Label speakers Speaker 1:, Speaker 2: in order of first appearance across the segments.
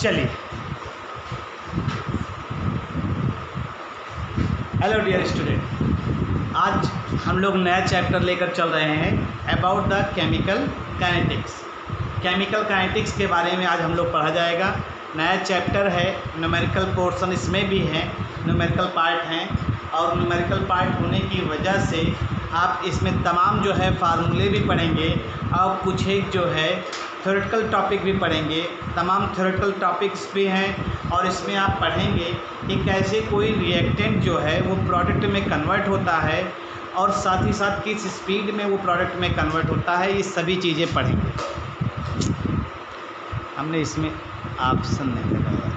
Speaker 1: चलिए, hello dear student, आज हम लोग नया चैप्टर लेकर चल रहे हैं about the chemical kinetics. Chemical kinetics के बारे में आज हम लोग पढ़ा जाएगा। नया चैप्टर है, न्यूमेरिकल पोर्शन इसमें भी है, न्यूमेरिकल पार्ट हैं, और न्यूमेरिकल पार्ट होने की वजह से आप इसमें तमाम जो है फार्मूले भी पढ़ेंगे और कुछ एक जो है थ्योरेटिकल टॉपिक भी पढ़ेंगे। तमाम थ्योरेटिकल टॉपिक्स भी हैं और इसमें आप पढ़ेंगे कि कैसे कोई रिएक्टेंट जो है वो प्रोडक्ट में कन्वर्ट होता है और साथ ही साथ किस स्पीड में वो प्रोडक्ट में कन्वर्ट होता है, ये सभी चीज़ें पढ़ेंगे। हमने इसमें ऑप्शन नहीं लगाया।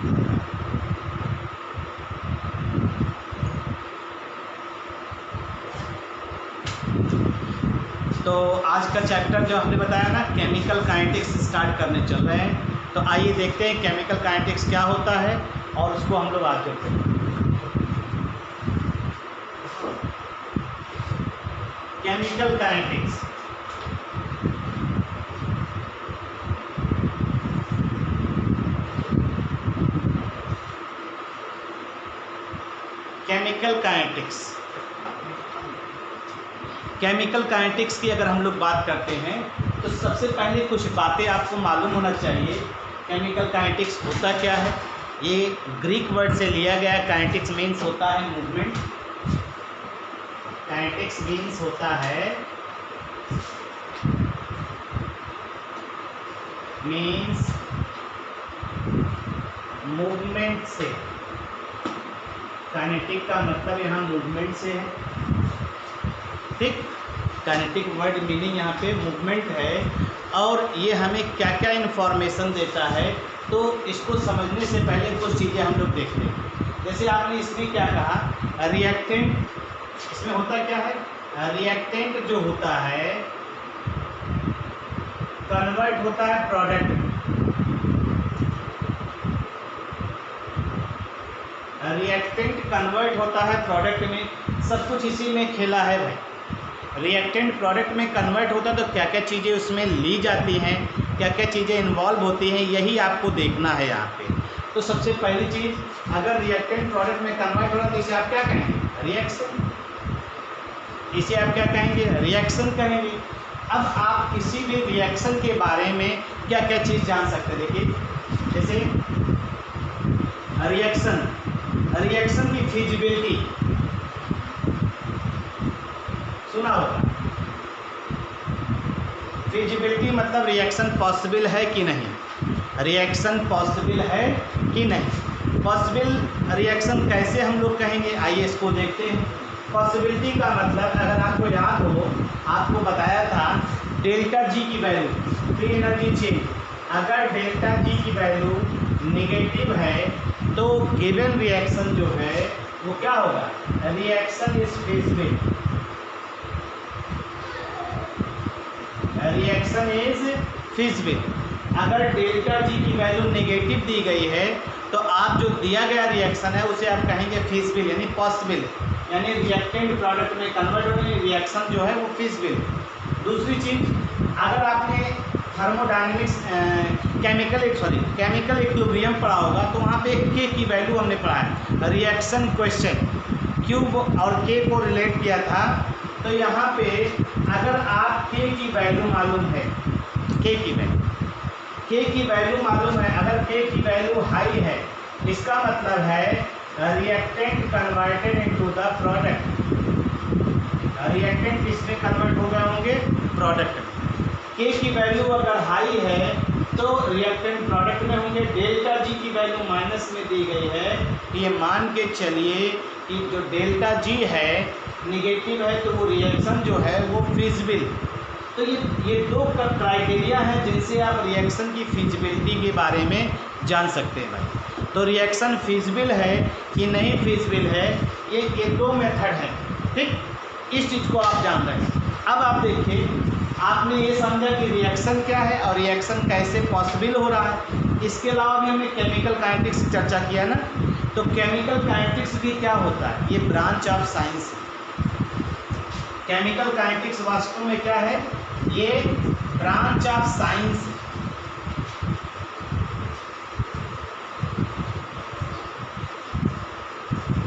Speaker 1: तो आज का चैप्टर जो हमने बताया ना, केमिकल काइनेटिक्स स्टार्ट करने चल रहे हैं। तो आइए देखते हैं केमिकल काइनेटिक्स क्या होता है और उसको हम लोग आज देखते हैं। Chemical kinetics, chemical kinetics, chemical kinetics की अगर हम लोग बात करते हैं तो सबसे पहले कुछ बातें आपको मालूम होना चाहिए। केमिकल काइनेटिक्स होता क्या है? ये ग्रीक वर्ड से लिया गया है। काइनेटिक्स मीन्स होता है मूवमेंट। काइनेटिक्स मीन्स होता है मूवमेंट से। काइनेटिक का मतलब यहाँ मूवमेंट से है, ठीक। काइनेटिक वर्ड मीनिंग यहाँ पे मूवमेंट है। और ये हमें क्या क्या इन्फॉर्मेशन देता है, तो इसको समझने से पहले कुछ चीज़ें हम लोग देखते हैं। जैसे आपने इसमें क्या कहा, रिएक्टेंट, इसमें होता क्या है? रिएक्टेंट जो होता है कन्वर्ट होता है प्रोडक्ट में। रिएक्टेंट कन्वर्ट होता है प्रोडक्ट में। सब कुछ इसी में खेला है भाई। रिएक्टेंट प्रोडक्ट में कन्वर्ट होता है तो क्या क्या चीज़ें उसमें ली जाती हैं, क्या क्या चीज़ें इन्वॉल्व होती हैं, यही आपको देखना है यहाँ पे। तो सबसे पहली चीज़, अगर रिएक्टेंट प्रोडक्ट में कन्वर्ट हो रहा है तो इसे आप क्या कहेंगे? रिएक्शन। इसे आप क्या कहेंगे? रिएक्शन कहेंगे। अब आप किसी भी रिएक्शन के बारे में क्या क्या चीज़ जान सकते हैं? देखिए, जैसे रिएक्शन की फिजिबिलिटी सुना होगा। फिजिबिलिटी मतलब रिएक्शन पॉसिबल है कि नहीं। रिएक्शन पॉसिबल है कि नहीं। पॉसिबल रिएक्शन कैसे हम लोग कहेंगे, आइए इसको देखते हैं। पॉसिबिलिटी का मतलब, अगर आपको याद हो, आपको बताया था डेल्टा जी की वैल्यू, फ्री एनर्जी चेंज। अगर डेल्टा जी की वैल्यू निगेटिव है तो गिवन रिएक्शन जो है वो क्या होगा? Reaction is feasible. Reaction is feasible. अगर डेल्टा जी की वैल्यू नेगेटिव दी गई है तो आप जो दिया गया रिएक्शन है उसे आप कहेंगे फिजिबल, यानी पॉसिबल, यानी रिएक्टेंट प्रोडक्ट में कन्वर्ट होने रिएक्शन जो है वो फिजिबल। दूसरी चीज़, अगर आपने थर्मोडायनेमिक्स केमिकल इक्विलिब्रियम पढ़ा होगा तो वहाँ पे के की वैल्यू हमने पढ़ा है। रिएक्शन क्वेश्चन क्यूब और के को रिलेट किया था। तो यहाँ पे अगर आप के की वैल्यू मालूम है, के की वैल्यू मालूम है, अगर के की वैल्यू हाई है, इसका मतलब है reactant converted into the product. Reactant किसमें कन्वर्ट हो गए होंगे? प्रोडक्ट में। के की वैल्यू अगर हाई है तो रिएक्टेंट प्रोडक्ट में होंगे। डेल्टा जी की वैल्यू माइनस में दी गई है, ये मान के चलिए कि जो डेल्टा जी है निगेटिव है तो वो रिएक्शन जो है वो फिजिबल। तो ये दो क्राइटेरिया हैं जिनसे आप रिएक्शन की फिजिबिलिटी के बारे में जान सकते हैं भाई। तो रिएक्शन फिजिबल है कि नहीं फिजिबल है, ये दो मेथड है, ठीक। इस चीज़ को आप जान रहे हैं। अब आप देखिए, आपने ये समझा कि रिएक्शन क्या है और रिएक्शन कैसे पॉसिबल हो रहा है। इसके अलावा भी हमने केमिकल काइनेटिक्स की चर्चा किया ना। तो केमिकल काइनेटिक्स भी क्या होता है? ये ब्रांच ऑफ साइंस है। केमिकल काइनेटिक्स वास्तव में क्या है? ये branch of science.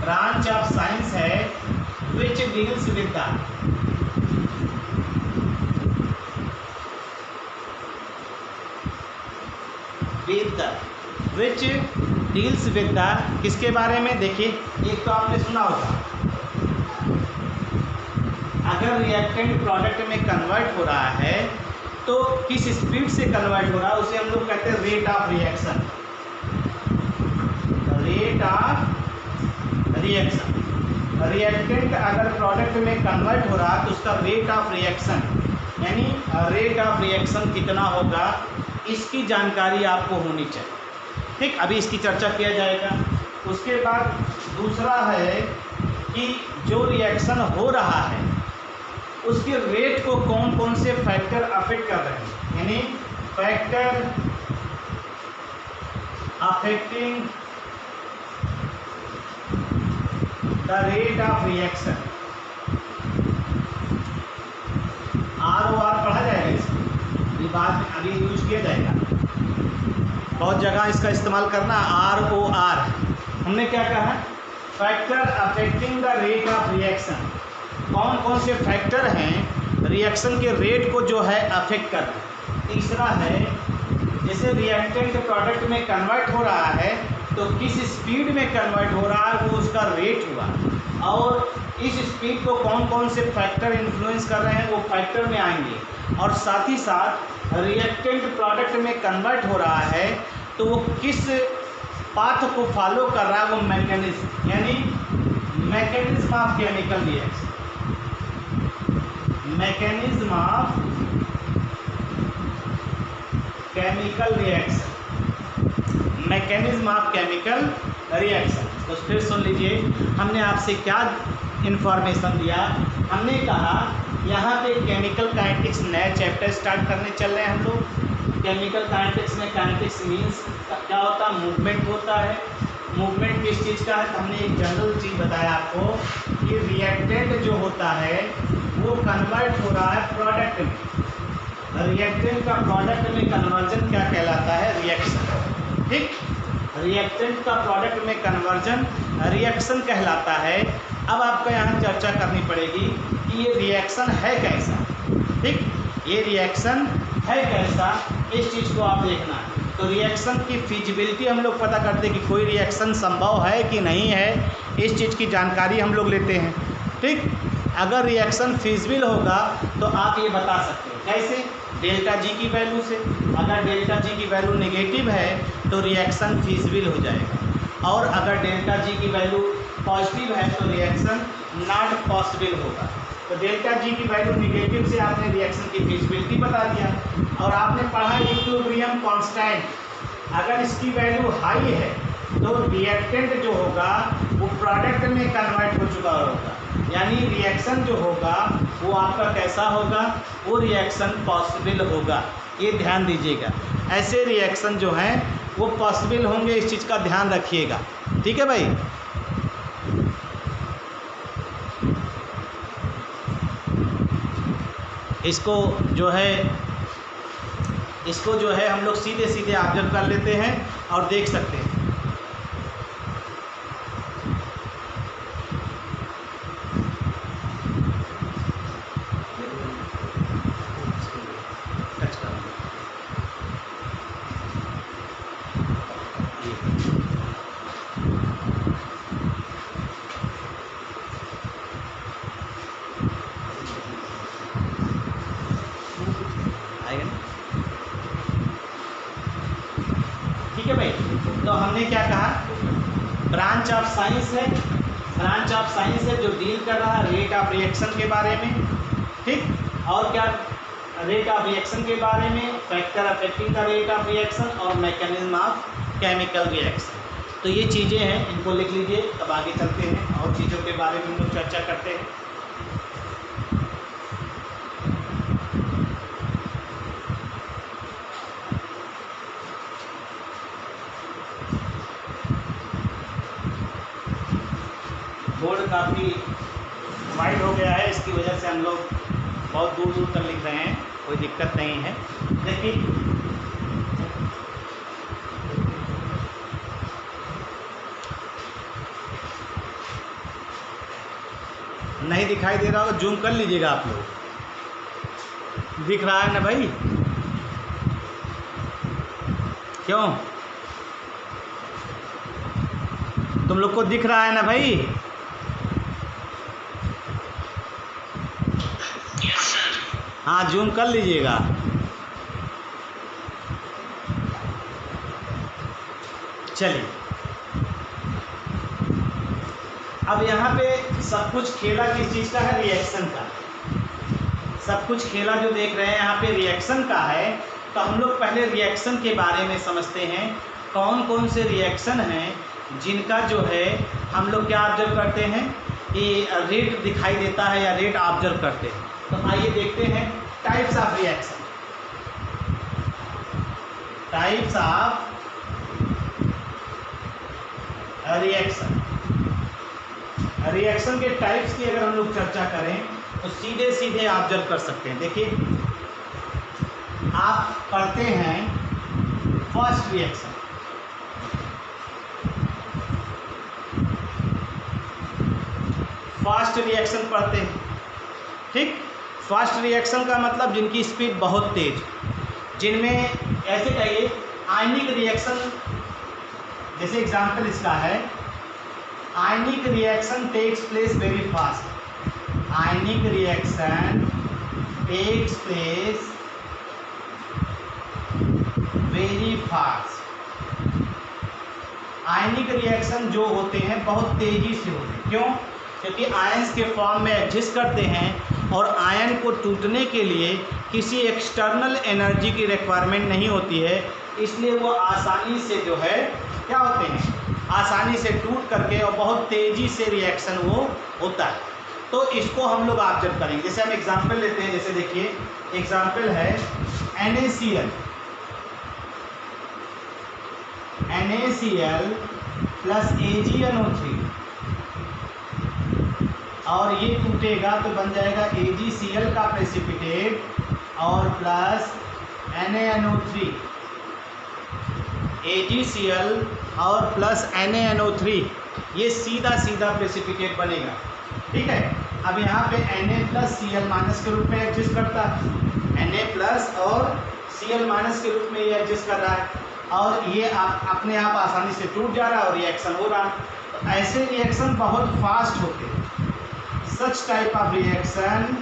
Speaker 1: Branch of science है which deals with the which deals with the किसके बारे में? देखिए, एक तो आपने सुना होगा, अगर रिएक्टेंट प्रोडक्ट में कन्वर्ट हो रहा है तो किस स्पीड से कन्वर्ट हो रहा है उसे हम लोग कहते हैं rate of reaction. Rate of reaction, reactant अगर प्रोडक्ट में कन्वर्ट हो रहा है तो उसका रेट ऑफ रिएक्शन, यानी रेट ऑफ रिएक्शन कितना होगा, इसकी जानकारी आपको होनी चाहिए। ठीक, अभी इसकी चर्चा किया जाएगा। उसके बाद दूसरा है कि जो रिएक्शन हो रहा है उसके रेट को कौन कौन से फैक्टर अफेक्ट कर रहे हैं, यानी factor affecting the rate of reaction. ROR पढ़ा जाएगा इसमें, ये बाद में अभी यूज किया जाएगा, बहुत जगह इसका इस्तेमाल करना। ROR हमने क्या कहा? Factor affecting the rate of reaction. कौन कौन से फैक्टर हैं रिएक्शन के रेट को जो है अफेक्ट कर रहे हैं। तीसरा है, जैसे रिएक्टेंट प्रोडक्ट में कन्वर्ट हो रहा है तो किस स्पीड में कन्वर्ट हो रहा है वो उसका रेट हुआ, और इस स्पीड को कौन कौन से फैक्टर इन्फ्लुएंस कर रहे हैं वो फैक्टर में आएंगे। और साथ ही साथ रिएक्टेंट प्रोडक्ट में कन्वर्ट हो रहा है तो वो किस पाथ को फॉलो कर रहा है, वो मैकेनिज्म, यानी mechanism of chemical reaction, mechanism of chemical reaction, mechanism of chemical reaction. तो फिर सुन लीजिए, हमने आपसे क्या इन्फॉर्मेशन दिया। हमने कहा यहाँ पे केमिकल काइनेटिक्स नया चैप्टर स्टार्ट करने चल रहे हैं हम लोग। केमिकल काइनेटिक्स में काइनेटिक्स मीन्स क्या होता है? मूवमेंट होता है। मूवमेंट किस चीज़ का है? तो हमने एक जनरल चीज़ बताया आपको कि रिएक्टेंट जो होता है वो कन्वर्ट हो रहा है प्रोडक्ट में। रिएक्टेंट का प्रोडक्ट में कन्वर्जन क्या कहलाता है? रिएक्शन। ठीक, रिएक्टेंट का प्रोडक्ट में कन्वर्जन रिएक्शन कहलाता है। अब आपको यहाँ चर्चा करनी पड़ेगी कि ये रिएक्शन है कैसा। ठीक, ये रिएक्शन है कैसा, इस चीज़ को आप देखना है। तो रिएक्शन की फिजिबिलिटी हम लोग पता करते हैं कि कोई रिएक्शन संभव है कि नहीं है, इस चीज़ की जानकारी हम लोग लेते हैं। ठीक, अगर रिएक्शन फिजिबल होगा तो आप ये बता सकते हैं कैसे? डेल्टा जी की वैल्यू से। अगर डेल्टा जी की वैल्यू नेगेटिव है तो रिएक्शन फिजिबल हो जाएगा, और अगर डेल्टा जी की वैल्यू पॉजिटिव है तो रिएक्शन नॉट पॉसिबल होगा। तो डेल्टा जी की वैल्यू निगेटिव से आपने रिएक्शन की फिजिबिलिटी बता दिया। और आपने पढ़ा इक्विलिब्रियम कांस्टेंट, अगर इसकी वैल्यू हाई है तो रिएक्टेंट जो होगा वो प्रोडक्ट में कन्वर्ट हो चुका होगा, यानी रिएक्शन जो होगा वो आपका कैसा होगा? वो रिएक्शन पॉसिबल होगा। ये ध्यान दीजिएगा, ऐसे रिएक्शन जो हैं वो पॉसिबल होंगे, इस चीज़ का ध्यान रखिएगा। ठीक है भाई। इसको जो है हम लोग सीधे सीधे ऑब्जर्व कर लेते हैं और देख सकते हैं। ठीक है भाई, तो हमने क्या कहा? ब्रांच ऑफ साइंस है, ब्रांच ऑफ साइंस है जो डील कर रहा है रेट ऑफ रिएक्शन के बारे में। ठीक, और क्या? रेट ऑफ रिएक्शन के बारे में, factor affecting the rate of reaction, और मैकेनिज्म ऑफ केमिकल रिएक्शन। तो ये चीज़ें हैं, इनको लिख लीजिए। अब आगे चलते हैं और चीज़ों के बारे में हम लोग चर्चा करते हैं। बोर्ड काफ़ी वाइड हो गया है, इसकी वजह से हम लोग बहुत दूर दूर तक लिख रहे हैं, कोई दिक्कत नहीं है। देखिए, नहीं दिखाई दे रहा होगा, जूम कर लीजिएगा आप लोग। दिख रहा है ना भाई? क्यों? तुम लोग को दिख रहा है ना भाई?
Speaker 2: Yes sir.
Speaker 1: हाँ, जूम कर लीजिएगा। चलिए, अब यहाँ पे सब कुछ खेला किस चीज़ का है? रिएक्शन का। सब कुछ खेला जो देख रहे हैं यहाँ पे रिएक्शन का है। तो हम लोग पहले रिएक्शन के बारे में समझते हैं। कौन कौन से रिएक्शन हैं जिनका जो है हम लोग क्या ऑब्जर्व करते हैं कि रेट दिखाई देता है या रेट ऑब्जर्व करते हैं। तो आइए देखते हैं types of reaction. Types of reaction. Reaction के टाइप्स की अगर हम लोग चर्चा करें तो सीधे सीधे ऑब्जर्व कर सकते हैं। देखिए, आप पढ़ते हैं फर्स्ट रिएक्शन। फास्ट रिएक्शन पढ़ते हैं, ठीक। फास्ट रिएक्शन का मतलब जिनकी स्पीड बहुत तेज, जिनमें ऐसे कहिए आयनिक रिएक्शन, जैसे एग्जांपल इसका है, ionic reaction takes place very fast. Ionic reaction takes place very fast. Ionic reaction जो होते हैं बहुत तेजी से होते हैं। क्यों? क्योंकि आयंस के फॉर्म में एग्जिस्ट करते हैं और आयन को टूटने के लिए किसी एक्सटर्नल एनर्जी की रिक्वायरमेंट नहीं होती है, इसलिए वो आसानी से जो है क्या होते हैं, आसानी से टूट करके और बहुत तेज़ी से रिएक्शन वो होता है। तो इसको हम लोग ऑब्जर्व करेंगे। जैसे हम एग्जांपल लेते हैं, जैसे देखिए एग्जांपल है NaCl। NaCl प्लस AgNO3 और ये टूटेगा तो बन जाएगा AgCl का प्रेसिपिटेट और प्लस NaNO3। AgCl और प्लस NaNO3 ये सीधा सीधा प्रेसिपिटेट बनेगा, ठीक है। अब यहाँ पे Na प्लस Cl माइनस के रूप में एग्जिस्ट करता है। Na प्लस और Cl माइनस के रूप में ये एग्जिस्ट कर रहा है और ये अपने आप आसानी से टूट जा रहा है और रिएक्शन हो रहा है। तो ऐसे रिएक्शन बहुत फास्ट होते हैं। सच type of reaction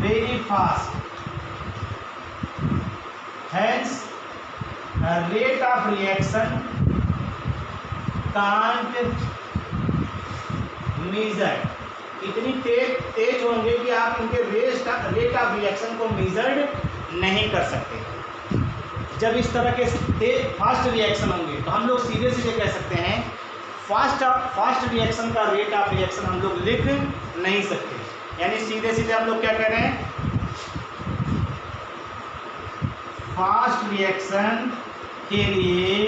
Speaker 1: very fast, hence rate of reaction can't measure। इतनी तेज होंगे कि आप उनके रेट ऑफ रिएक्शन को मेजर्ड नहीं कर सकते। जब इस तरह के फास्ट रिएक्शन होंगे तो हम लोग सीधे सीधे कह सकते हैं फास्ट रिएक्शन का रेट ऑफ रिएक्शन हम लोग लिख नहीं सकते। यानी सीधे सीधे हम लोग क्या कह रहे हैं, फास्ट रिएक्शन के लिए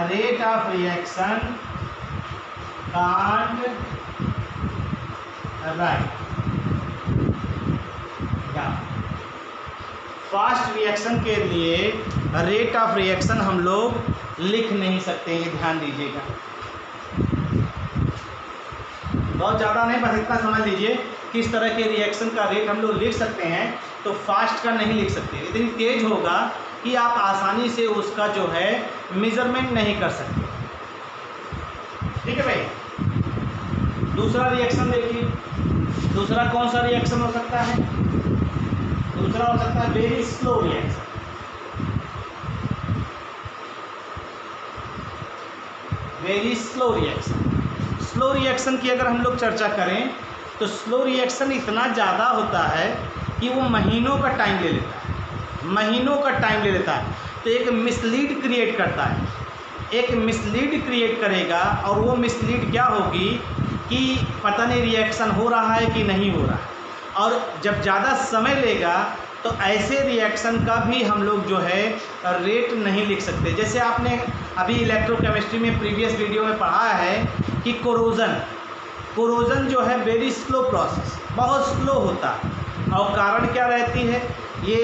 Speaker 1: rate of reaction can't right. Fast reaction के लिए रेट ऑफ रिएक्शन हम लोग लिख नहीं सकते, ये ध्यान दीजिएगा। बहुत ज़्यादा नहीं, बस इतना समझ लीजिए किस तरह के रिएक्शन का रेट हम लोग लिख सकते हैं। तो फास्ट का नहीं लिख सकते, इतनी तेज होगा कि आप आसानी से उसका जो है मेजरमेंट नहीं कर सकते, ठीक है भाई। दूसरा रिएक्शन देखिए, दूसरा कौन सा रिएक्शन हो सकता है? दूसरा हो सकता है very slow reaction. Very slow reaction. Slow reaction की अगर हम लोग चर्चा करें तो स्लो रिएक्शन इतना ज़्यादा होता है कि वो महीनों का टाइम ले लेता है, महीनों का टाइम ले लेता है। तो एक मिसलीड क्रिएट करता है, एक मिसलीड क्रिएट करेगा और वो मिसलीड क्या होगी कि पता नहीं रिएक्शन हो रहा है कि नहीं हो रहा है। और जब ज़्यादा समय लेगा तो ऐसे रिएक्शन का भी हम लोग जो है रेट नहीं लिख सकते। जैसे आपने अभी इलेक्ट्रोकेमिस्ट्री में प्रीवियस वीडियो में पढ़ा है कि कोरोजन जो है वेरी स्लो प्रोसेस, बहुत स्लो होता है। और कारण क्या रहती है, ये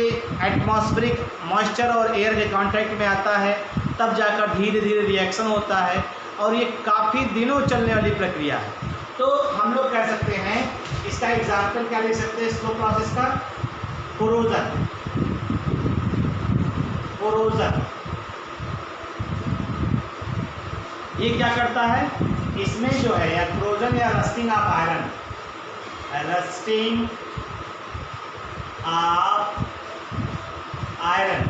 Speaker 1: एटमॉस्फेरिक मॉइस्चर और एयर के कांटेक्ट में आता है, तब जाकर धीरे धीरे रिएक्शन होता है। और ये काफ़ी दिनों चलने वाली प्रक्रिया है। तो हम लोग कह सकते हैं, इसका एग्जाम्पल क्या ले सकते हैं स्लो प्रोसेस का? कोरोजन। कोरोजन ये क्या करता है, इसमें जो है या कोरोजन या rusting of iron, rusting of iron,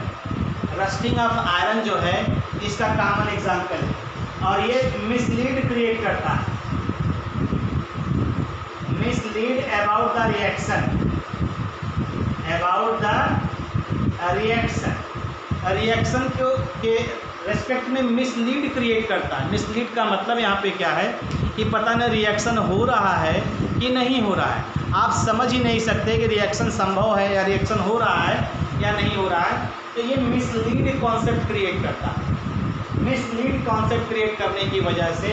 Speaker 1: rusting of iron जो है इसका कॉमन एग्जाम्पल है। और ये मिसलीड क्रिएट करता है, mislead about the reaction, about the reaction, reaction के रेस्पेक्ट में मिसलीड क्रिएट करता है। मिसलीड का मतलब यहाँ पे क्या है कि पता नहीं रिएक्शन हो रहा है कि नहीं हो रहा है, आप समझ ही नहीं सकते कि रिएक्शन संभव है या रिएक्शन हो रहा है या नहीं हो रहा है। तो ये मिसलीड कॉन्सेप्ट क्रिएट करता है। मिसलीड कॉन्सेप्ट क्रिएट करने की वजह से,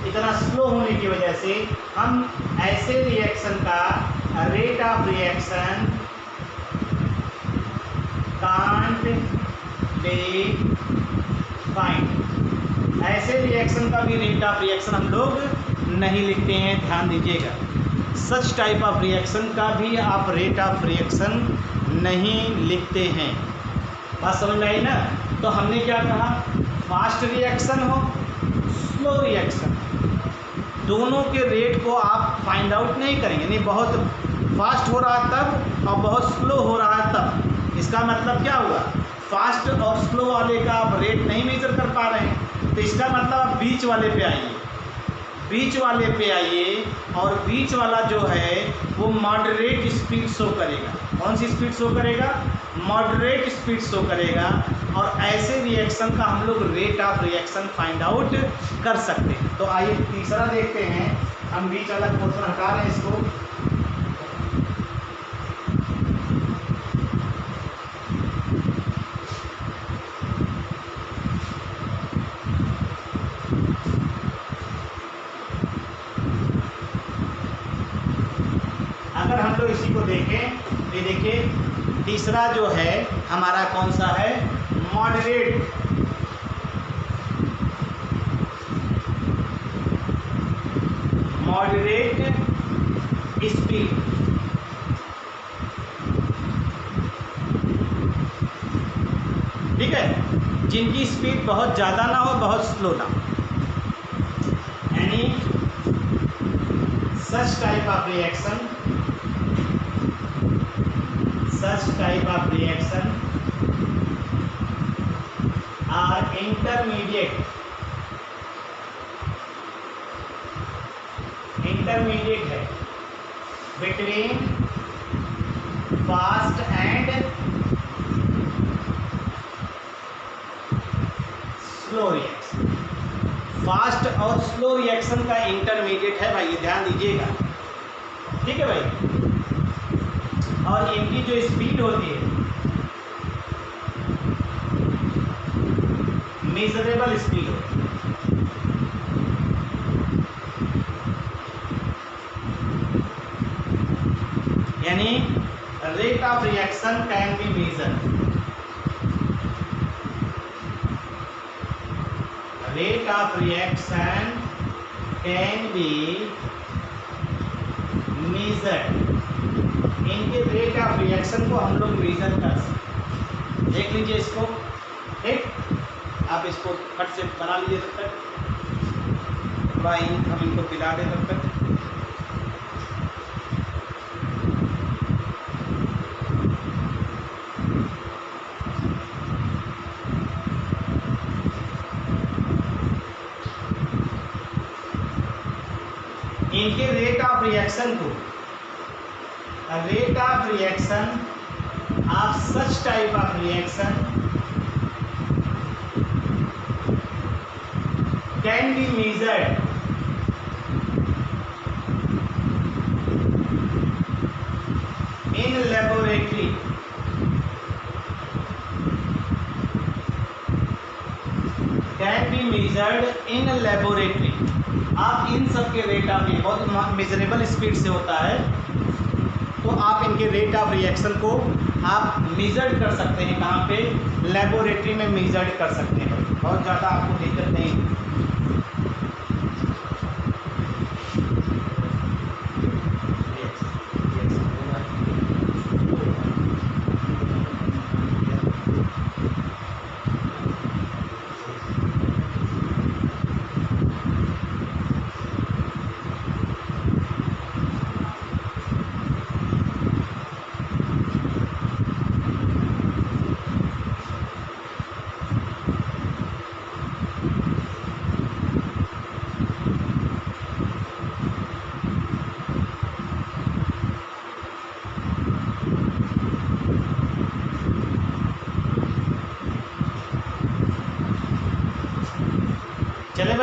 Speaker 1: इतना स्लो होने की वजह से हम ऐसे रिएक्शन का rate of reaction can't be find, ऐसे रिएक्शन का भी रेट ऑफ रिएक्शन हम लोग नहीं लिखते हैं, ध्यान दीजिएगा। सच टाइप ऑफ रिएक्शन का भी आप रेट ऑफ रिएक्शन नहीं लिखते हैं। बात समझ में आई ना? तो हमने क्या कहा, फास्ट रिएक्शन हो, स्लो रिएक्शन, दोनों के रेट को आप फाइंड आउट नहीं करेंगे। नहीं बहुत फास्ट हो रहा है तब और बहुत स्लो हो रहा है तब, इसका मतलब क्या हुआ, फास्ट और स्लो वाले का आप रेट नहीं मेजर कर पा रहे हैं। तो इसका मतलब आप बीच वाले पे आइए, बीच वाले पे आइए, और बीच वाला जो है वो मॉडरेट स्पीड शो करेगा। कौन सी स्पीड शो करेगा? मॉडरेट स्पीड शो करेगा। और ऐसे रिएक्शन का हम लोग rate of reaction find out कर सकते हैं। तो आइए तीसरा देखते हैं, हम बीच वाला पोर्शन हटा रहे हैं इसको। अगर हम लोग इसी को देखें, ये देखिए तीसरा जो है हमारा कौन सा है, मॉडरेट, मॉडरेट स्पीड। ठीक है, जिनकी स्पीड बहुत ज़्यादा ना हो, बहुत स्लो ना हो। यानी सच type of reaction, such type of reaction are intermediate है between fast and slow reaction। Fast और स्लो रिएक्शन का इंटरमीडिएट है भाई, ये ध्यान दीजिएगा। ठीक है भाई, और इनकी जो स्पीड होती है मेजरेबल स्पीड होती है। यानी rate of reaction can be measured, rate of reaction can be measured. इनके रेट ऑफ रिएक्शन को हम लोग मेजर कर सकते। देख लीजिए इसको, ठीक, आप इसको फट से बना लीजिए तब तक, थोड़ा हम इनको पिला दें तब तक। इनके रेट ऑफ रिएक्शन को, rate of reaction of such type of reaction can be measured in laboratory, can be measured in laboratory. आप इन सब के रेट ऑफ, बहुत मेजरेबल स्पीड से होता है, तो आप इनके रेट ऑफ रिएक्शन को आप मेजर्ड कर सकते हैं। कहाँ पे? लेबोरेटरी में मेजर्ड कर सकते हैं। बहुत ज़्यादा आपको दिक्कत नहीं।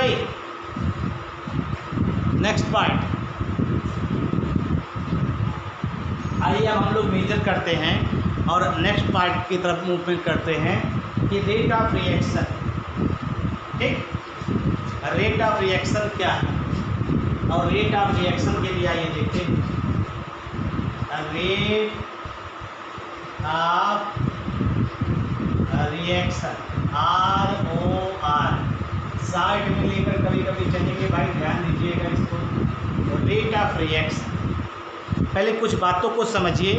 Speaker 1: भाई? नेक्स्ट पार्ट, आइए अब हम लोग मेजर करते हैं और नेक्स्ट पार्ट की तरफ मूवमेंट करते हैं कि रेट ऑफ रिएक्शन। ठीक, रेट ऑफ रिएक्शन क्या है? और रेट ऑफ रिएक्शन के लिए आइए देखते हैं, rate of reaction ROR side में लेकर कभी कभी चलेंगे भाई, ध्यान दीजिएगा इसको। रेट ऑफ रिएक्शन, पहले कुछ बातों को समझिए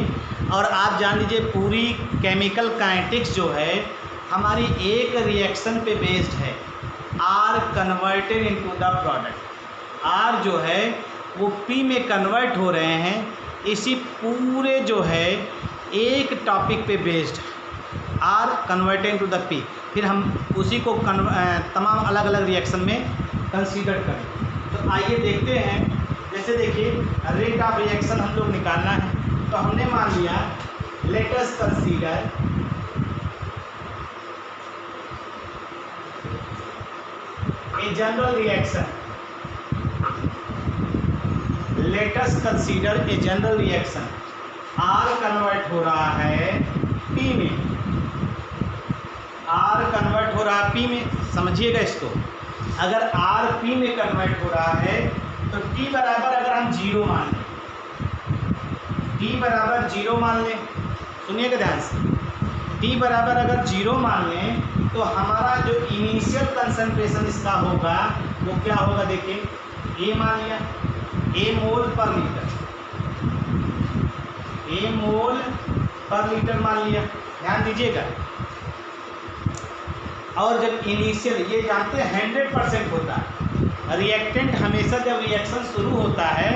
Speaker 1: और आप जान लीजिए पूरी केमिकल काइनेटिक्स जो है हमारी एक रिएक्शन पे बेस्ड है, R converted into the product. R जो है वो P में कन्वर्ट हो रहे हैं, इसी पूरे जो है एक टॉपिक पे बेस्ड है, R converted to the P। फिर हम उसी को तमाम अलग अलग रिएक्शन में कंसीडर करें। तो आइए देखते हैं, जैसे देखिए रेट ऑफ रिएक्शन हम लोग निकालना है, तो हमने मान लिया let us consider a general reaction, let us consider a general reaction. R convert हो रहा है P में, R कन्वर्ट हो रहा है P में, समझिएगा इसको। अगर R P में कन्वर्ट हो रहा है तो T बराबर अगर हम 0 मान लें, T बराबर 0 मान लें, सुनिएगा ध्यान से, T बराबर अगर 0 मान लें तो हमारा जो इनिशियल कंसंट्रेशन इसका होगा वो क्या होगा, देखिए A मान लिया, A मोल पर लीटर, A मोल पर लीटर मान लिया, ध्यान दीजिएगा। और जब इनिशियल, ये जानते हैं 100% होता है रिएक्टेंट, हमेशा जब रिएक्शन शुरू होता है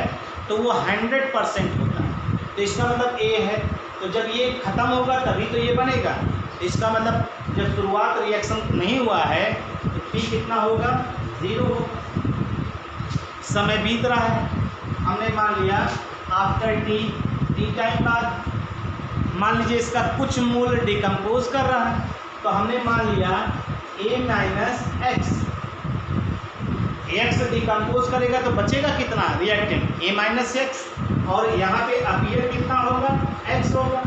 Speaker 1: तो वो 100% होता है, तो इसका मतलब A है, तो जब ये ख़त्म होगा तभी तो ये बनेगा। इसका मतलब जब शुरुआत रिएक्शन नहीं हुआ है तो P कितना होगा, 0 होगा। समय बीत रहा है, हमने मान लिया आफ्टर T टाइम बाद, मान लीजिए इसका कुछ मोल डिकम्पोज कर रहा है, तो हमने मान लिया A माइनस एक्स डिकम्पोज करेगा तो बचेगा कितना रिएक्टेंट, A माइनस एक्स, और यहाँ पे अपीयर कितना होगा, x होगा,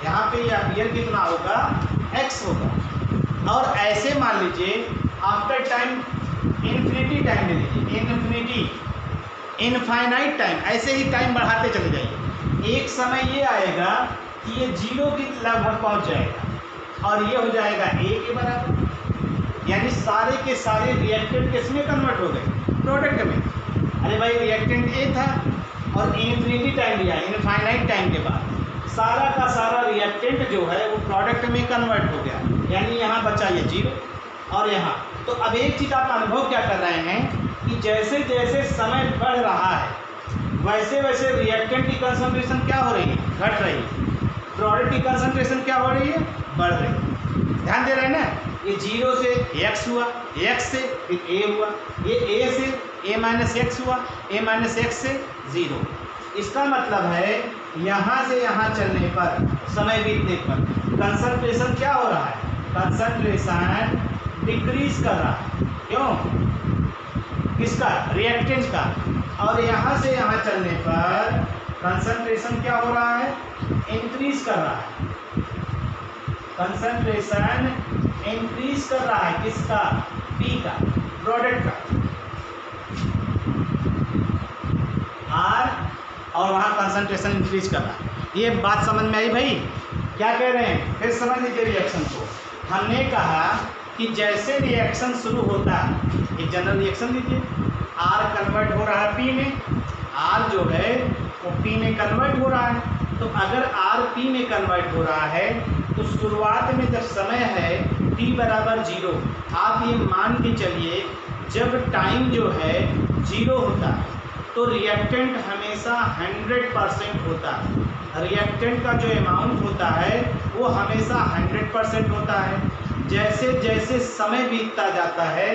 Speaker 1: यहाँ पे ये अपीयर कितना होगा, x होगा। और ऐसे मान लीजिए आफ्टर टाइम इन्फिनिटी टाइम ले लीजिए, इन्फिनिटी इनफाइनाइट टाइम, ऐसे ही टाइम बढ़ाते चले जाइए। एक समय ये आएगा कि ये 0 की लगभग पहुँच जाएगा और ये हो जाएगा A के बराबर, यानी सारे के सारे रिएक्टेंट किस में कन्वर्ट हो गए, प्रोडक्ट में। अरे भाई रिएक्टेंट A था और इन्फिनिटी टाइम लिया, इनफाइनाइट टाइम के बाद सारा का सारा रिएक्टेंट जो है वो प्रोडक्ट में कन्वर्ट हो गया, यानी यहाँ बचा ये 0 और यहाँ। तो अब एक चीज़ आप अनुभव क्या कर रहे हैं कि जैसे जैसे समय बढ़ रहा है वैसे वैसे रिएक्टेंट की कंसंट्रेशन क्या हो रही है, घट रही है, प्रोडक्ट की कंसंट्रेशन क्या हो रही है, बढ़ रही है। ध्यान दे रहे हैं ना, ये 0 से x हुआ, x से फिर A हुआ, ये A से A माइनस एक्स हुआ, A माइनस एक्स से 0। इसका मतलब है यहाँ से यहाँ चलने पर, समय बीतने पर कंसंट्रेशन क्या हो रहा है, कंसंट्रेशन डिक्रीज कर रहा है। क्यों, किसका, रिएक्टेंट का। और यहाँ से यहाँ चलने पर कंसंट्रेशन क्या हो रहा है, इंक्रीज कर रहा है, कंसंट्रेशन इंक्रीज कर रहा है, किसका, P का, प्रोडक्ट का। R और वहाँ कंसंट्रेशन इंक्रीज कर रहा है। ये बात समझ में आई भाई, क्या कह रहे हैं, फिर समझ लीजिए रिएक्शन को। हमने कहा कि जैसे रिएक्शन शुरू होता है, एक जनरल रिएक्शन लीजिए, R कन्वर्ट हो रहा है P में, R जो है वो P में कन्वर्ट हो रहा है। तो अगर R P में कन्वर्ट हो रहा है तो शुरुआत में जब समय है T बराबर 0, आप ये मान के चलिए जब टाइम जो है 0 होता है तो रिएक्टेंट हमेशा 100% होता है। रिएक्टेंट का जो अमाउंट होता है वो हमेशा 100% होता है। जैसे जैसे समय बीतता जाता है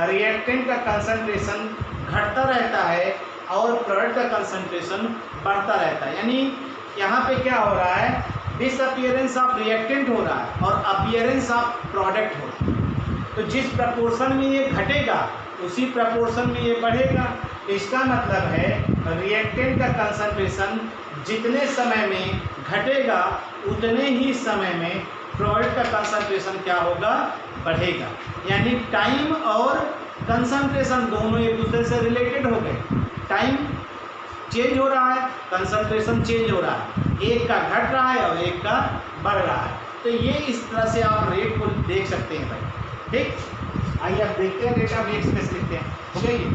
Speaker 1: रिएक्टेंट का कंसंट्रेशन घटता रहता है और प्रोडक्ट का कंसंट्रेशन बढ़ता रहता है। यानी यहाँ पे क्या हो रहा है, डिसअपियरेंस ऑफ रिएक्टेंट हो रहा है और अपीयरेंस ऑफ प्रोडक्ट हो रहा है। तो जिस प्रपोर्शन में ये घटेगा उसी प्रपोर्शन में ये बढ़ेगा। इसका मतलब है रिएक्टेंट का कंसंट्रेशन जितने समय में घटेगा उतने ही समय में प्रोडक्ट का कंसंट्रेशन क्या होगा, बढ़ेगा। यानी टाइम और कंसंट्रेशन दोनों एक दूसरे से रिलेटेड हो गए। टाइम चेंज हो रहा है, कंसंट्रेशन चेंज हो रहा है, एक का घट रहा है और एक का बढ़ रहा है। तो ये इस तरह से आप रेट को देख सकते हैं भाई। ठीक, आइए आप देखते हैं रेट ऑफ रिएक्शन कैसे लिखते हैं। हो गया ये?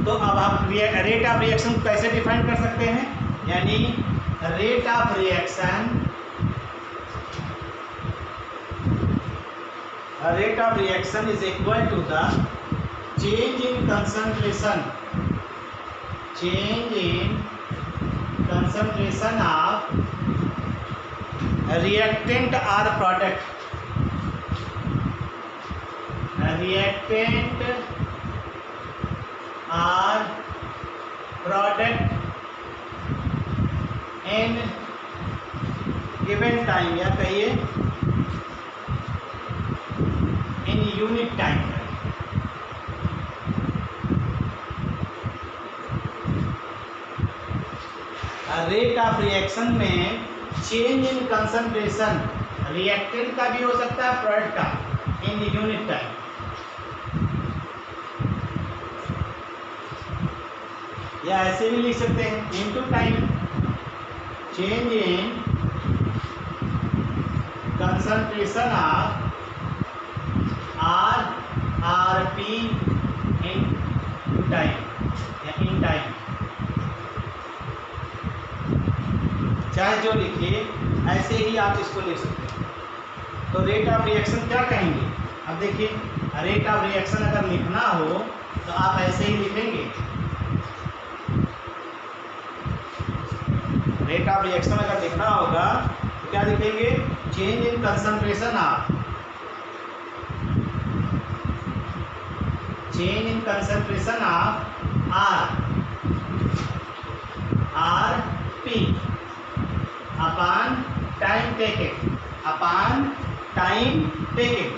Speaker 1: तो अब आप रेट ऑफ रिएक्शन को कैसे डिफाइन कर सकते हैं? यानी rate of reaction is equal to the change in concentration of reactant or product, reactant or product in given time, या कहिए in unit time. Rate of reaction में चेंज इन कंसंट्रेशन रिएक्टेंट का भी हो सकता है, प्रोडक्ट का, इन unit time. या ऐसे भी लिख सकते हैं into time, change in concentration of RP in time, या इन टाइम, चाहे जो लिखिए ऐसे ही आप इसको लिख सकते हैं। तो रेट ऑफ रिएक्शन क्या कहेंगे? अब देखिए, रेट ऑफ रिएक्शन अगर लिखना हो तो आप ऐसे ही लिखेंगे। रेट ऑफ रिएक्शन अगर लिखना होगा तो क्या लिखेंगे? Change in concentration of RP upon time taken,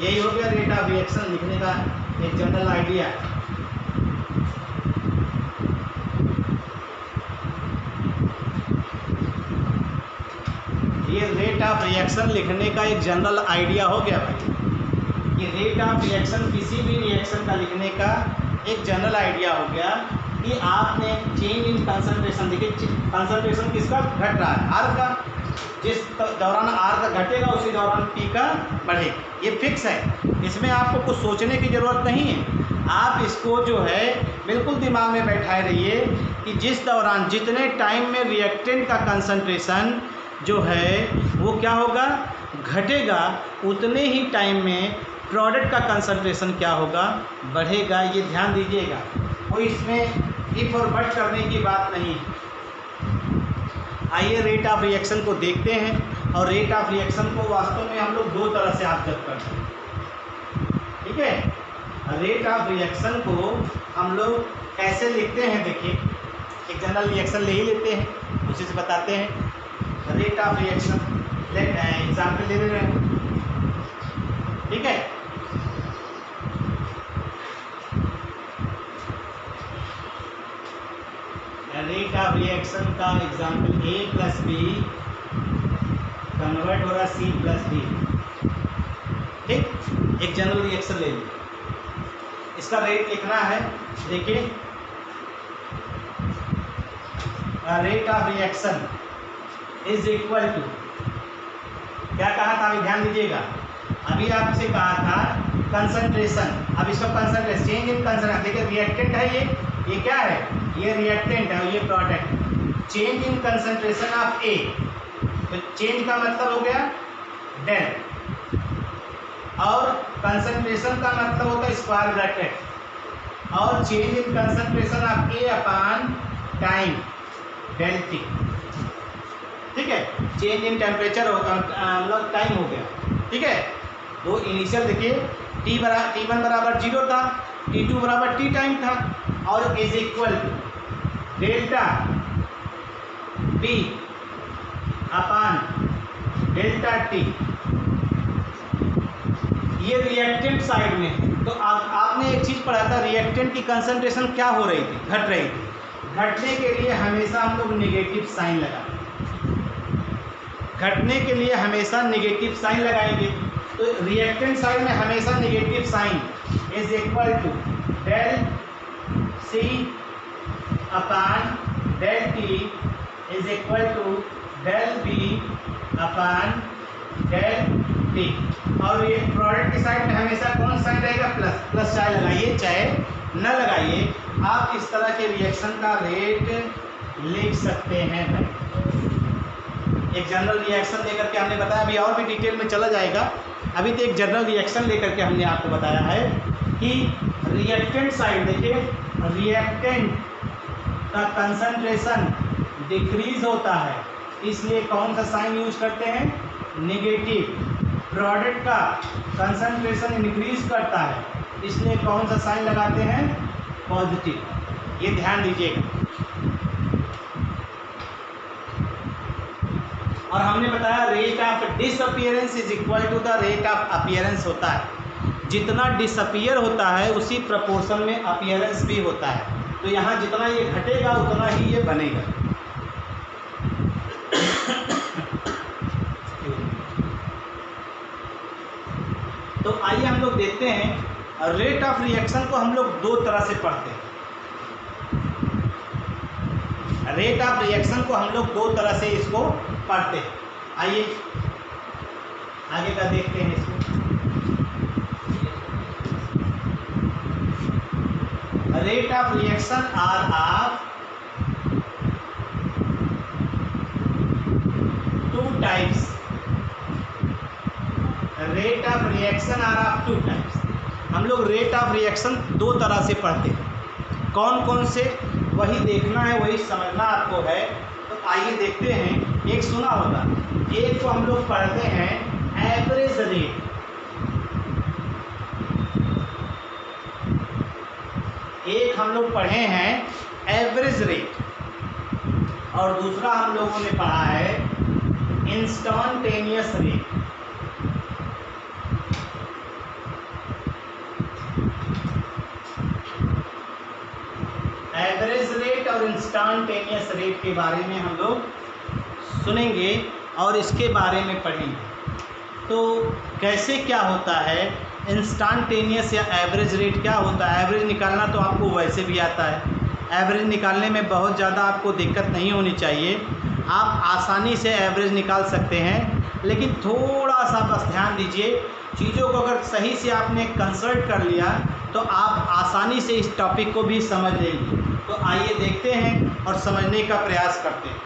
Speaker 1: यही हो गया रेट ऑफ रिएक्शन लिखने का एक जनरल आइडिया। ये रेट ऑफ रिएक्शन लिखने का एक जनरल आइडिया हो गया भाई। ये रेट ऑफ रिएक्शन किसी भी रिएक्शन का लिखने का एक जनरल आइडिया हो गया कि आपने चेंज इन कंसंट्रेशन, देखिए कंसंट्रेशन किसका घट रहा है, आर का। जिस दौरान आर का घटेगा उसी दौरान पी का बढ़ेगा, ये फिक्स है। इसमें आपको कुछ सोचने की ज़रूरत नहीं है। आप इसको जो है बिल्कुल दिमाग में बैठाए रहिए कि जिस दौरान जितने टाइम में रिएक्टेंट का कंसंट्रेशन जो है वो क्या होगा, घटेगा, उतने ही टाइम में प्रोडक्ट का कंसंट्रेशन क्या होगा, बढ़ेगा। ये ध्यान दीजिएगा, कोई इसमें इफ और बट करने की बात नहीं है। आइए रेट ऑफ रिएक्शन को देखते हैं, और रेट ऑफ रिएक्शन को वास्तव में हम लोग दो तरह से ऑब्जर्व करते हैं। ठीक है, रेट ऑफ रिएक्शन को हम लोग कैसे लिखते हैं? देखिए, एक जनरल रिएक्शन ले ही लेते हैं, उसी से बताते हैं। रेट ऑफ रिएक्शन एग्जाम्पल ले रहे हैं, ठीक है। रेट ऑफ रिएक्शन का एग्जाम्पल ए प्लस बी कन्वर्ट हो रहा सी प्लस डी। ठीक, एक जनरल रिएक्शन ले लीजिए, इसका रेट लिखना है। देखिए, rate of reaction is equal to, क्या कहा था अभी ध्यान दीजिएगा। अभी आपसे कहा था कंसंट्रेशन। अब इसका कंसंट्रेशन चेंज इन कंसंट्रेशन, देखिए रिएक्टेंट है ये क्या है, ये रिएक्टेंट है और ये product. Change in concentration of A, तो चेंज का मतलब हो गया डेल, और कंसंट्रेशन का मतलब होता है स्क्वायर ब्रैकेट, और change in concentration of A upon time del T. ठीक है, चेंज इन टेम्परेचर मतलब टाइम हो गया। ठीक है, तो इनिशियल देखिए T1 बराबर 0 था, T2 बराबर टी टाइम था, और is equal to delta B upon delta T. ये रिएक्टेंट साइड में है। तो आपने एक चीज़ पढ़ा था, रिएक्टेंट की कंसंट्रेशन क्या हो रही थी, घट रही थी। घटने के लिए हमेशा हम लोग नेगेटिव साइन लगाएंगे, घटने के लिए हमेशा नेगेटिव साइन लगाएंगे। तो रिएक्टेंट साइड में हमेशा negative sign is equal to del C upon del T is equal to del B upon del T. और ये प्रोडक्ट की साइड में हमेशा कौन साइन रहेगा, प्लस। प्लस चाहे लगाइए चाहे न लगाइए, आप इस तरह के रिएक्शन का रेट लिख सकते हैं भाई। एक जनरल रिएक्शन लेकर के हमने बताया, अभी और भी डिटेल में चला जाएगा। अभी तो एक जनरल रिएक्शन लेकर के हमने आपको बताया है कि रिएक्टेंट साइड, देखिए रिएक्टेंट का कंसंट्रेशन डिक्रीज होता है, इसलिए कौन सा साइन यूज करते हैं, नेगेटिव। प्रोडक्ट का कंसंट्रेशन इंक्रीज करता है, इसलिए कौन सा साइन लगाते हैं, पॉजिटिव। ये ध्यान दीजिएगा। और हमने बताया rate of disappearance is equal to the rate of appearance होता है। जितना डिसअपीयर होता है उसी प्रपोर्शन में अपीयरेंस भी होता है। तो यहाँ जितना ये घटेगा उतना ही ये बनेगा। तो आइए हम लोग देखते हैं, रेट ऑफ रिएक्शन को हम लोग दो तरह से पढ़ते हैं। रेट ऑफ रिएक्शन को हम लोग दो तरह से इसको पढ़ते हैं। आइए आगे का देखते हैं इसको। Rate of reaction are of two types. Rate of reaction are of two types. हम लोग रेट ऑफ रिएक्शन दो तरह से पढ़ते हैं। कौन कौन से, वही देखना है, वही समझना आपको है। तो आइए देखते हैं। एक सुना होगा, एक को हम लोग पढ़ते हैं एवरेज रेट, एक हम लोग पढ़े हैं एवरेज रेट, और दूसरा हम लोगों ने पढ़ा है इंस्टेंटेनियस रेट। एवरेज रेट और इंस्टेंटेनियस रेट के बारे में हम लोग सुनेंगे और इसके बारे में पढ़ेंगे। तो कैसे क्या होता है इंस्टेंटेनियस या एवरेज रेट क्या होता है। एवरेज निकालना तो आपको वैसे भी आता है, एवरेज निकालने में बहुत ज़्यादा आपको दिक्कत नहीं होनी चाहिए, आप आसानी से एवरेज निकाल सकते हैं। लेकिन थोड़ा सा बस ध्यान दीजिए, चीज़ों को अगर सही से आपने कंसल्ट कर लिया तो आप आसानी से इस टॉपिक को भी समझ लेंगे। तो आइए देखते हैं और समझने का प्रयास करते हैं।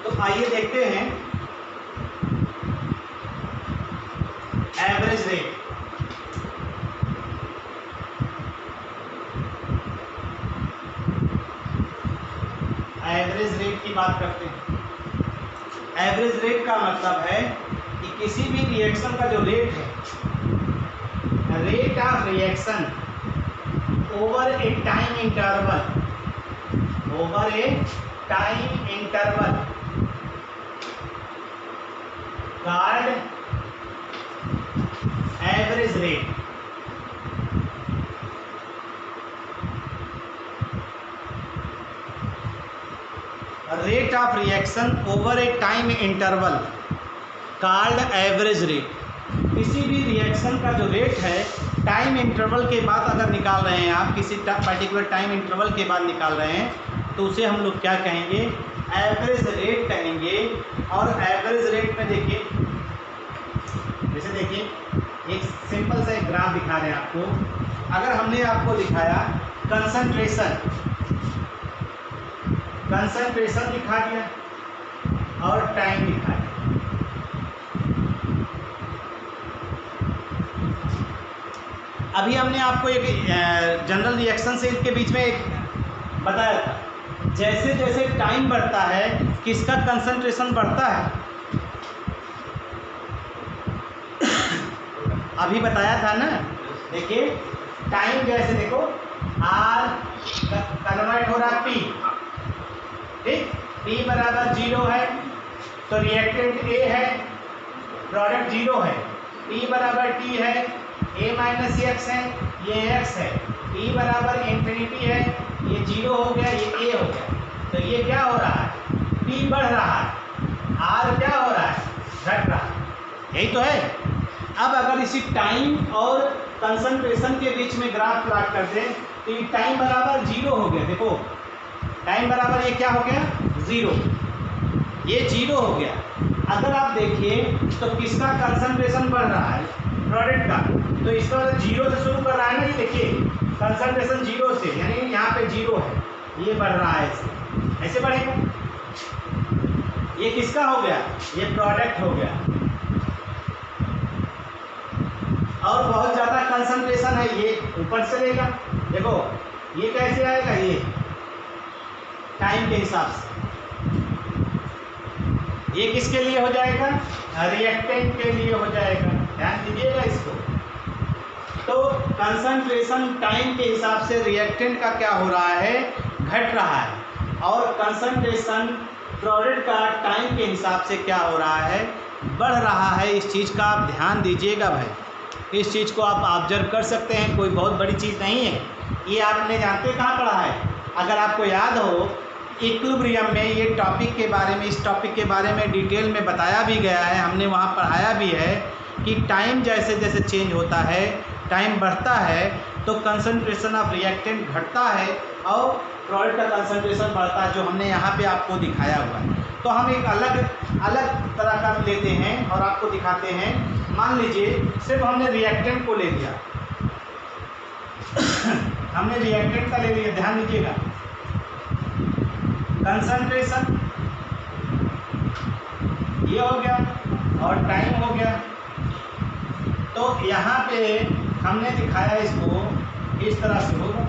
Speaker 1: तो आइए देखते हैं एवरेज रेट। एवरेज रेट की बात करते हैं। एवरेज रेट का मतलब है कि किसी भी रिएक्शन का जो रेट है, rate of reaction over A time interval, over A time interval called average rate. Rate of reaction over A time interval called average rate. किसी भी रिएक्शन का जो रेट है टाइम इंटरवल के बाद अगर निकाल रहे हैं आप, किसी पर्टिकुलर टाइम इंटरवल के बाद निकाल रहे हैं, तो उसे हम लोग क्या कहेंगे, एवरेज रेट कहेंगे। और एवरेज रेट में देखिए, जैसे देखिए एक सिंपल सा एक ग्राफ दिखा रहे हैं आपको। अगर हमने आपको दिखाया कंसंट्रेशन दिखा दिया और टाइम दिखा दिया, अभी हमने आपको एक जनरल रिएक्शन से इसके बीच में एक बताया था, जैसे जैसे टाइम बढ़ता है किसका कंसंट्रेशन बढ़ता है, अभी बताया था ना। देखिए टाइम जैसे देखो आर कन्वर्ट हो रहा पी, ठीक, पी बराबर 0 है तो रिएक्टेंट ए है, प्रोडक्ट 0 है। पी बराबर टी है, ए माइनस एक्स है, ये एक्स है। पी बराबर इन्फिनिटी है, ये 0 हो गया, ये ए हो गया। तो ये क्या हो रहा है, पी बढ़ रहा है, आर क्या हो रहा है, घट रहा है, यही तो है। अब अगर इसी टाइम और कंसंट्रेशन के बीच में ग्राफ प्लॉट कर दें तो ये टाइम बराबर 0 हो गया। देखो टाइम बराबर ये क्या हो गया, 0, ये 0 हो गया। अगर आप देखिए तो किसका कंसंट्रेशन बढ़ रहा है, प्रोडक्ट का, तो इसका मतलब 0 से शुरू कर रहा है ना। ये देखिए कंसंट्रेशन 0 से, यानी यहाँ पे 0 है, ये बढ़ रहा है, ऐसे बढ़ेगा। ये किसका हो गया, ये प्रोडक्ट हो गया। और बहुत ज़्यादा कंसंट्रेशन है, ये ऊपर चलेगा। देखो ये कैसे आएगा, ये टाइम के हिसाब से, ये किसके लिए हो जाएगा, रिएक्टेंट के लिए हो जाएगा, ध्यान दीजिएगा इसको। तो कंसंट्रेशन टाइम के हिसाब से रिएक्टेंट का क्या हो रहा है, घट रहा है, और कंसंट्रेशन प्रोडक्ट का टाइम के हिसाब से क्या हो रहा है, बढ़ रहा है। इस चीज़ का आप ध्यान दीजिएगा भाई, इस चीज़ को आप ऑब्जर्व कर सकते हैं, कोई बहुत बड़ी चीज़ नहीं है। ये आपने जानते कहाँ पढ़ा है, अगर आपको याद हो इक्विलिब्रियम में ये टॉपिक के बारे में, इस टॉपिक के बारे में डिटेल में बताया भी गया है, हमने वहाँ पढ़ाया भी है कि टाइम जैसे जैसे चेंज होता है, टाइम बढ़ता है तो कंसंट्रेशन ऑफ रिएक्टेंट घटता है और प्रोडक्ट का कंसंट्रेशन बढ़ता है, जो हमने यहाँ पे आपको दिखाया हुआ है। तो हम एक अलग तरह का लेते हैं और आपको दिखाते हैं। मान लीजिए सिर्फ हमने रिएक्टेंट को ले लिया, हमने रिएक्टेंट का ले लिया, ध्यान दीजिएगा, कंसंट्रेशन ये हो गया और टाइम हो गया। तो यहाँ पे हमने दिखाया इसको इस तरह से होगा,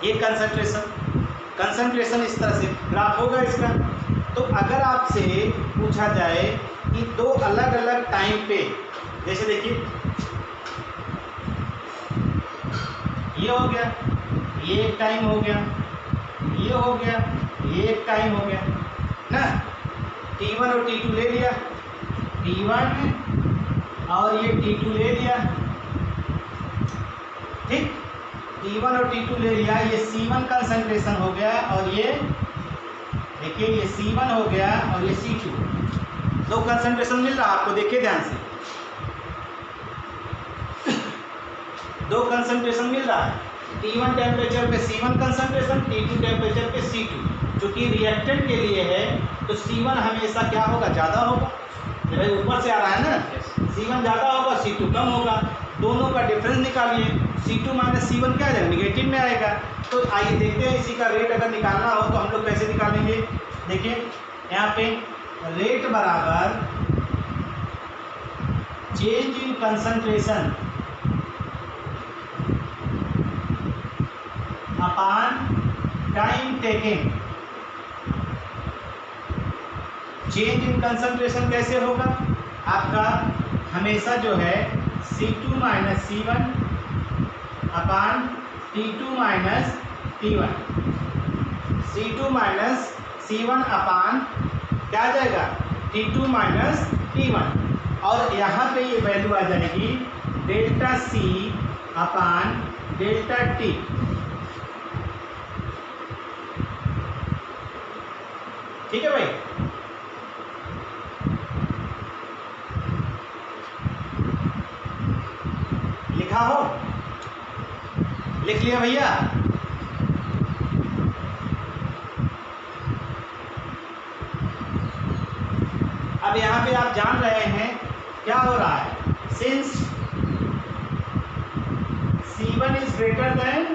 Speaker 1: ये कंसंट्रेशन इस तरह से ग्राफ होगा इसका। तो अगर आपसे पूछा जाए कि दो अलग अलग टाइम पे, जैसे देखिए ये हो गया, ये एक टाइम हो गया, ये हो गया, ये एक टाइम हो गया ना, T1 और T2 ले लिया, T1 और ये T2 ले लिया, ठीक, T1 और T2 ले लिया, ये C1 कंसंट्रेशन हो गया और ये देखिए ये C1 हो गया और ये C2, दो कंसंट्रेशन मिल रहा है आपको, देखिए ध्यान से, दो कंसंट्रेशन मिल रहा है। T1 टेम्परेचर पे C1 कंसंट्रेशन, T2 टेम्परेचर पे C2। चूँकि रिएक्टेंट के लिए है तो C1 हमेशा क्या होगा, ज़्यादा होगा, भाई ऊपर से आ रहा है ना, C1 ज़्यादा होगा, C2 कम होगा, दोनों का डिफरेंस निकालिए, C2 माइनस C1 क्या आ जाएगा, निगेटिव में आएगा। तो आइए देखते हैं इसी का रेट अगर निकालना हो तो हम लोग कैसे निकालेंगे। देखिए यहाँ पे रेट बराबर change in concentration upon time taking. Change in concentration कैसे होगा आपका, हमेशा जो है C2 minus C1 upon T2 minus T1, C2 minus C1 upon क्या आ जाएगा, T2 माइनस T1, और यहाँ पे ये वैल्यू आ जाएगी delta C upon delta T। ठीक है भाई, लिखा हो, लिख लिया भैया, अब यहाँ पे आप जान रहे हैं क्या हो रहा है, since C1 is greater than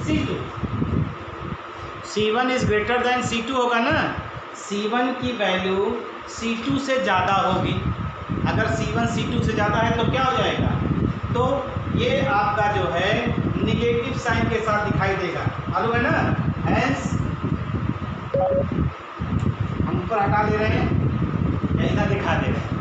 Speaker 1: C2, C1 is greater than C2 होगा ना। C1 की वैल्यू C2 से ज़्यादा होगी। अगर C1 C2 से ज़्यादा है तो क्या हो जाएगा, तो ये आपका जो है निगेटिव साइन के साथ दिखाई देगा, मालूम है ना। हेंस हम ऊपर हटा ले रहे हैं, ऐसा दिखा दे रहे हैं।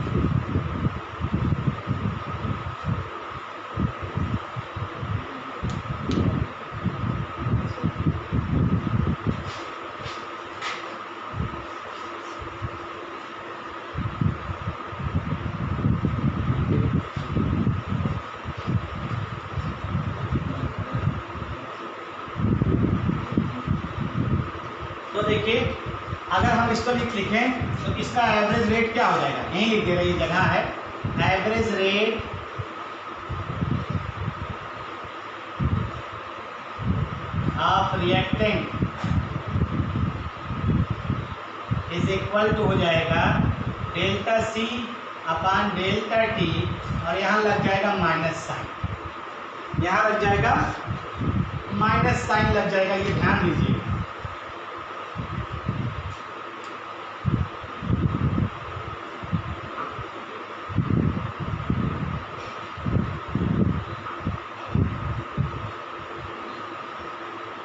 Speaker 1: तो देखिए, अगर हम इसको लिखें तो इसका एवरेज रेट क्या हो जाएगा, यहीं लिख दे रही ये जगह है, average rate of reactant is equal to हो जाएगा delta C upon delta T, और यहाँ लग जाएगा माइनस साइन, यहाँ लग जाएगा माइनस साइन लग जाएगा, ये ध्यान दीजिए।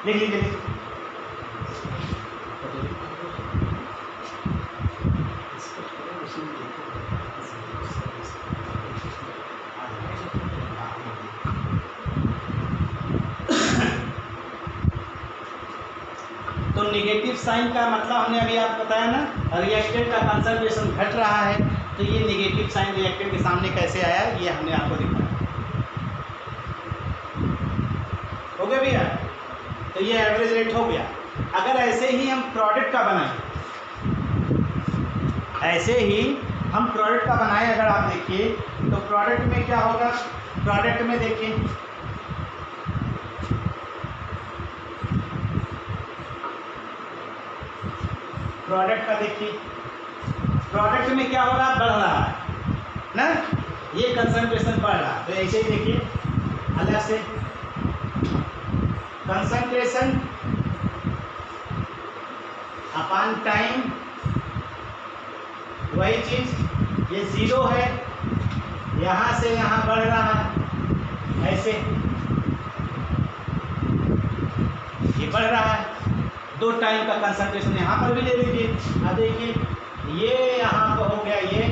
Speaker 1: लिख लीजिए, तो निगेटिव साइन का मतलब हमने अभी आपको बताया ना, रिएक्टेंट का कंसंट्रेशन घट रहा है, तो ये निगेटिव साइन रिएक्टेंट के सामने कैसे आया ये हमने आपको दिखाया। हो गया भैया, तो ये एवरेज रेट हो गया। अगर ऐसे ही हम प्रोडक्ट का बनाएं, ऐसे ही हम प्रोडक्ट का बनाएं, अगर आप देखिए तो प्रोडक्ट में क्या होगा, प्रोडक्ट में देखिए प्रोडक्ट का देखिए, प्रोडक्ट में क्या हो रहा है, बढ़ रहा है ना, ये कंसंट्रेशन बढ़ रहा है। तो ऐसे ही देखिए अलग से कंसंट्रेशन अपान टाइम, वही चीज, ये 0 है, यहाँ से यहाँ बढ़ रहा है, ऐसे ये बढ़ रहा है। 2 टाइम का कंसंट्रेशन यहाँ पर भी ले लीजिए। अब देखिए ये यहाँ पर हो गया, ये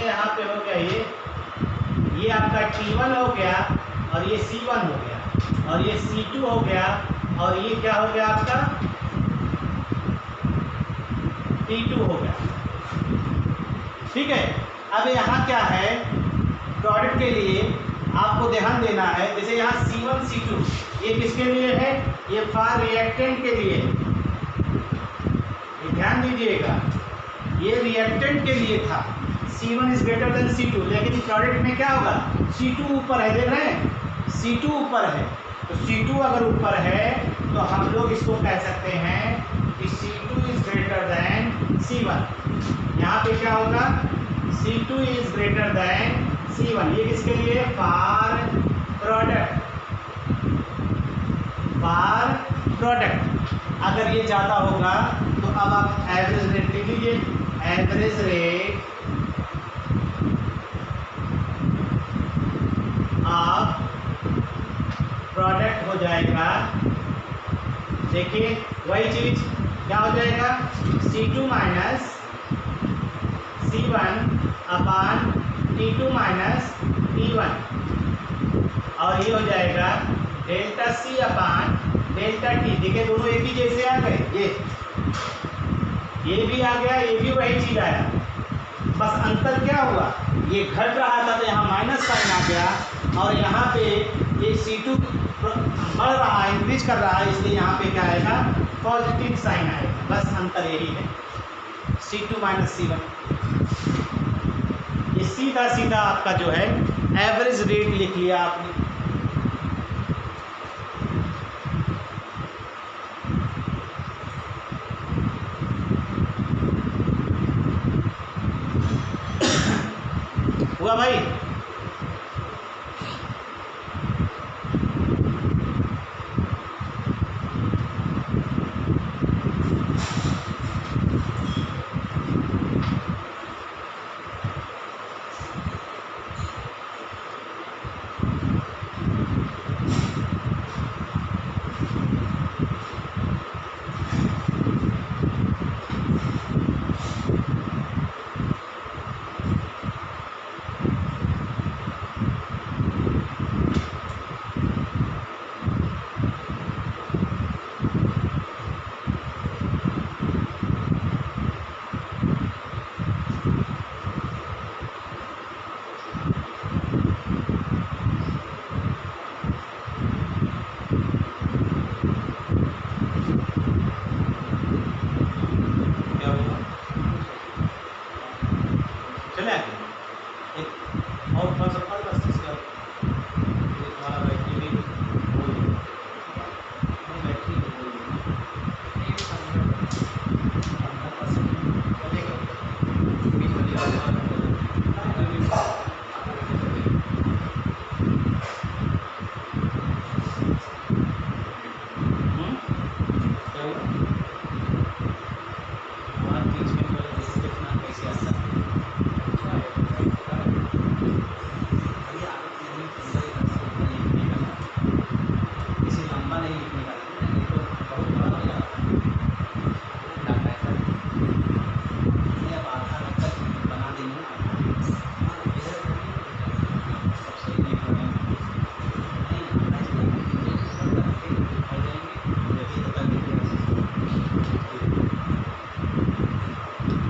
Speaker 1: यहाँ पे हो गया, ये आपका T1 हो गया, और ये C1 हो गया, और ये C2 हो गया, और ये क्या हो गया आपका T2 हो गया। ठीक है, अब यहाँ क्या है, प्रोडक्ट के लिए आपको ध्यान देना है, जैसे यहाँ C1 C2 ये किसके लिए है, ये फॉर रिएक्टेंट के लिए, ये ध्यान दीजिएगा, ये रिएक्टेंट के लिए था। C1 is greater than C2, लेकिन प्रोडक्ट में क्या होगा, C2 ऊपर है, देख रहे हैं C2 ऊपर है, तो C2 अगर ऊपर है तो हम लोग इसको कह सकते हैं कि C2 is greater than C1। यहाँ पे क्या होगा, C2 is greater than C1, ये किसके लिए, फॉर प्रोडक्ट, फॉर प्रोडक्ट। अगर ये ज़्यादा होगा तो अब आप एवरेज रेट लिख लीजिए, एवरेज रेट ऑफ प्रोडक्ट हो जाएगा, देखिए वही चीज क्या हो जाएगा, C2 माइनस C1 अपान T2 माइनस T1, और ये हो जाएगा delta C upon delta T। देखिए दोनों एक ही जैसे आ गए, ये भी आ गया, ये भी वही चीज आया, बस अंतर क्या हुआ, ये घट रहा था तो यहाँ माइनस साइन आ गया, और यहाँ पे ये C2 बढ़ रहा है, इंक्रीज कर रहा है, इसलिए यहाँ पे क्या आएगा, पॉजिटिव साइन आएगा। बस अंतर यही है, C2 माइनस C1। ये सीधा सीधा आपका जो है एवरेज रेट लिख लिया आपने। हुआ भाई? चले आगे एक और फल सब बस इसके बाद हमारा बैटरी भी बैटरी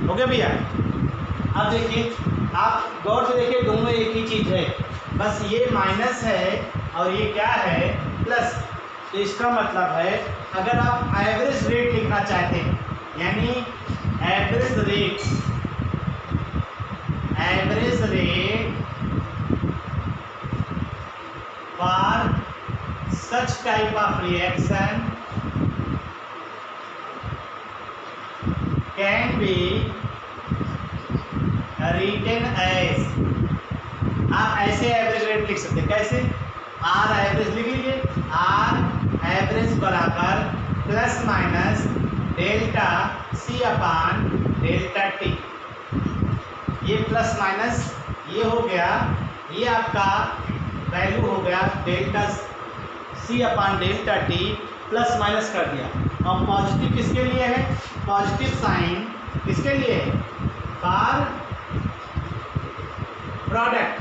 Speaker 1: हो गया भैया। अब देखिए, आप गौर से देखिए, दोनों एक ही चीज़ है, बस ये माइनस है और ये क्या है प्लस। तो इसका मतलब है अगर आप एवरेज रेट लिखना चाहते हैं, यानी average rate for such type of reaction can be written as, आप ऐसे एवरेज रेट लिख सकते हैं। कैसे? आर एवरेज लिख लीजिए, आर एवरेज बराबर plus minus delta C upon delta T. ये प्लस माइनस ये हो गया, ये आपका वैल्यू हो गया delta C upon delta T, plus minus कर दिया। और पॉजिटिव किसके लिए है? पॉजिटिव साइन किसके लिए है? फॉर प्रोडक्ट,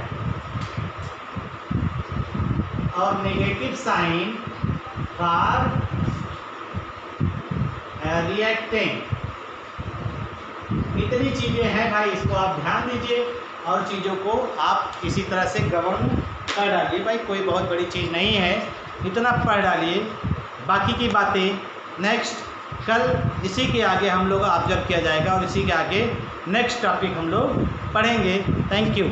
Speaker 1: और नेगेटिव साइन फॉर रिएक्टेंट। इतनी चीज़ें हैं भाई, इसको आप ध्यान दीजिए और चीज़ों को आप इसी तरह से गवर्न कर डालिए भाई, कोई बहुत बड़ी चीज़ नहीं है, इतना पढ़ डालिए। बाकी की बातें नेक्स्ट कल इसी के आगे हम लोग ऑब्जर्व किया जाएगा और इसी के आगे नेक्स्ट टॉपिक हम लोग पढ़ेंगे। Thank you.